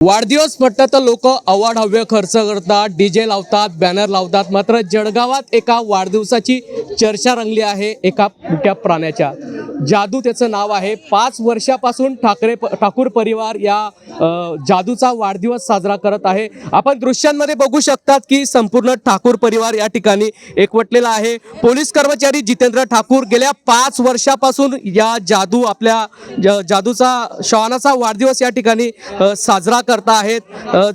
वाढदिवस म्हटलं तर लोक अवाढव्य खर्च करतात, डीजे लावतात, बॅनर लावतात. मात्र जळगावात एका वाढदिवसाची चर्चा रंगली आहे, एका मुक्या प्राण्याच्या. जादू त्याचं नाव आहे. 5 वर्षापासून ठाकूर परिवार या जादूचा वाढदिवस साजरा करत आहे. आपण दृश्यांमध्ये बघू शकतात की संपूर्ण ठाकूर परिवार या ठिकाणी एकवटलेला आहे. पोलीस कर्मचारी जितेंद्र ठाकूर गेल्या 5 वर्षापासून या आपल्या जादूचा श्वानाचा वाढदिवस या ठिकाणी साजरा करता आहेत.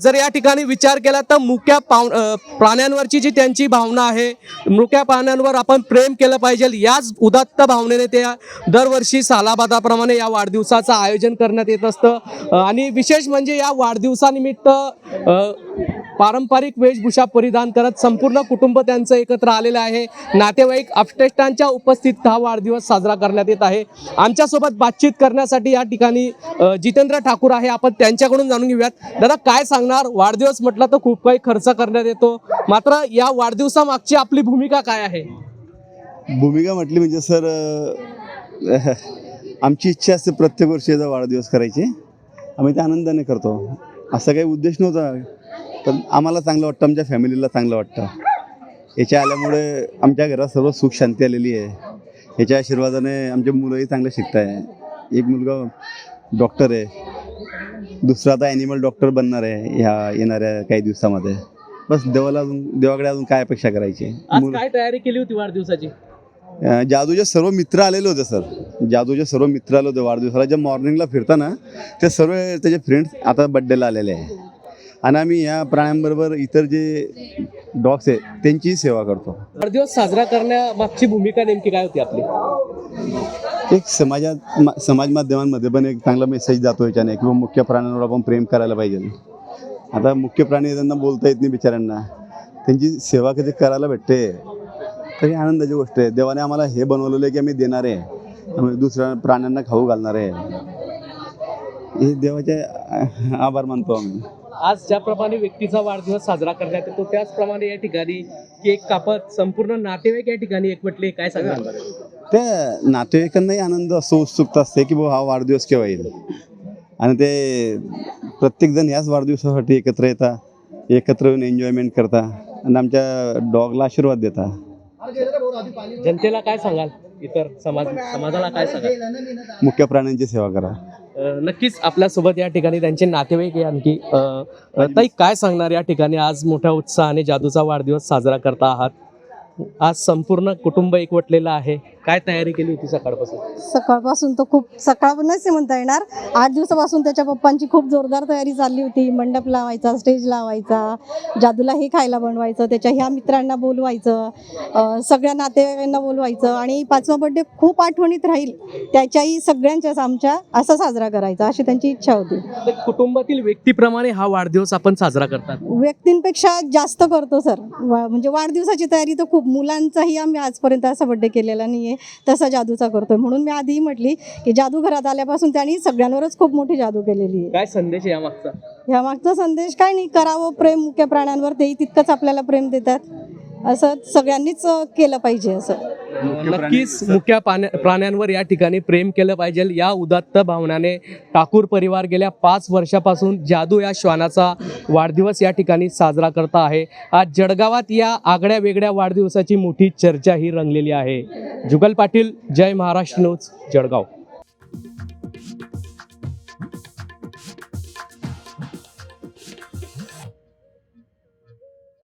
जर या ठिकाणी विचार केला तर मुक्या प्राण्यांवरची जी त्यांची भावना आहे, मुक्या प्राण्यांवर आपण प्रेम केलं पाहिजे, याच उदात्त भावनेने ते दरवर्षी सालाबादाप्रमाणे या वाढदिवसाचं आयोजन करण्यात येत असतं. आणि विशेष म्हणजे या वाढदिवसानिमित्त पारंपरिक वेशभूषा परिधान करत संपूर्ण कुटुंब त्यांचं एकत्र आलेलं आहे. नातेवाईक अपटेष्टांच्या उपस्थितीत हा वाढदिवस साजरा करण्यात येत आहे. आमच्यासोबत बातचीत करण्यासाठी या ठिकाणी जितेंद्र ठाकूर आहे. आपण त्यांच्याकडून जाणून घेऊयात. दादा, काय सांगणार? वाढदिवस म्हटलं तर खूप काही खर्च करण्यात येतो, मात्र या वाढदिवसामागची आपली भूमिका काय आहे? भूमिका म्हटली म्हणजे सर, आमची इच्छा असते प्रत्येक वर्षी याचा वाढदिवस करायची. आम्ही ते आनंदाने करतो. असा काही उद्देश नव्हता, पण आम्हाला चांगलं वाटतं, आमच्या फॅमिलीला चांगलं वाटतं. याच्या आल्यामुळे आमच्या घरात सर्व सुख शांती आलेली आहे. याच्या आशीर्वादाने आमचे मुलंही चांगले शिकत आहे. एक मुलगा डॉक्टर आहे, दुसरा आता ॲनिमल डॉक्टर बनणार आहे ह्या येणाऱ्या काही दिवसामध्ये. बस देवाकडे अजून काय अपेक्षा करायची. काय तयारी केली होती वाढदिवसाची? जादूचे सर्व मित्र आलेले होते सर. जादूचे सर्व मित्र आले होते वाढदिवसाला. जे मॉर्निंगला फिरताना ते सर्व त्याचे फ्रेंड्स आता बड्डेला आलेले आहे. आणि आम्ही या प्राण्यांबरोबर इतर जे डॉग्स आहेत त्यांचीही सेवा करतो. वाढदिवस साजरा करण्यामागची भूमिका नेमकी काय होती आपली? एक समाज माध्यमांमध्ये पण एक चांगला मेसेज जातो याच्याने, किंवा मुख्य प्राण्यांवर आपण प्रेम करायला पाहिजे. आता मुख्य प्राणी त्यांना बोलता येत नाही बिचाऱ्यांना, त्यांची सेवा कधी करायला भेटते तरी आनंदाची गोष्ट आहे. देवाने आम्हाला हे बनवलेलं आहे की आम्ही देणार आहे, आम्ही दुसऱ्या प्राण्यांना खाऊ घालणार आहे. हे देवाचे आभार मानतो आम्ही. आज ज्याप्रमाणे व्यक्तीचा वाढदिवस साजरा करण्यात येतो, त्याचप्रमाणे या ठिकाणी केक कापत संपूर्ण नातेवाईक या ठिकाणी एकवटले. काय सांगणार? त्या नातेवाईकांनाही आनंद असतो, उत्सुकता असते की हा वाढदिवस केव्हा येईल. आणि ते प्रत्येकजण याच वाढदिवसासाठी एकत्र येतात, एकत्र येऊन एन्जॉयमेंट करता आणि आमच्या डॉगला आशीर्वाद देता. जनतेला काय सांगाल? इतर समाजाला काय सांगाल? मुख्य प्राण्यांची सेवा करा. नक्कीच आपल्यासोबत या ठिकाणी त्यांचे नातेवाईक आणखी. ताई, काय सांगणार? या ठिकाणी आज मोठ्या उत्साहाने जादूचा वाढदिवस साजरा करता आहात. आज संपूर्ण कुटुंब एकवटलेलं आहे. काय तयारी केली होती सकाळपासून? सकाळपासून तर खूप सकाळपासूनच म्हणता येणार. 8 दिवसापासून त्याच्या पप्पांची खूप जोरदार तयारी चालली होती. मंडप लावायचा, स्टेज लावायचा, जादूला हे खायला बनवायचं, त्याच्या ह्या मित्रांना बोलवायचं, सगळ्या नातेवाईकांना बोलवायचं आणि 5वा बर्थडे खूप आठवणीत राहील त्याच्याही सगळ्यांच्याच आमच्या असा साजरा करायचा, अशी त्यांची इच्छा होती. कुटुंबातील व्यक्तीप्रमाणे हा वाढदिवस आपण साजरा करतात? व्यक्तींपेक्षा जास्त करतो सर. म्हणजे वाढदिवसाची तयारी तर खूप. मुलांचाही आम्ही आजपर्यंत असा बर्थडे केलेला नाही आहे, तसा जादूचा करतोय. म्हणून मी आधीही म्हटली की जादू घरात आल्यापासून त्यांनी सगळ्यांवरच खूप मोठी जादू केलेली आहे. काय संदेश यामागचा? यामागचा संदेश काय नाही, करावं प्रेम मुख्य प्राण्यांवर, तेही तितकंच आपल्याला प्रेम देतात, असं सगळ्यांनीच केलं पाहिजे. असं नक्कीच मुक्या प्राण्यांवर या ठिकाणी प्रेम केलं पाहिजे, या उदात्त भावनाने ठाकूर परिवार गेल्या 5 वर्षापासून जादू या श्वानाचा वाढदिवस या ठिकाणी साजरा करता आहे. आज जळगावात या आगळ्या वेगळ्या वाढदिवसाची मोठी चर्चा ही रंगलेली आहे. जुगल पाटील, जय महाराष्ट्र न्यूज, जळगाव.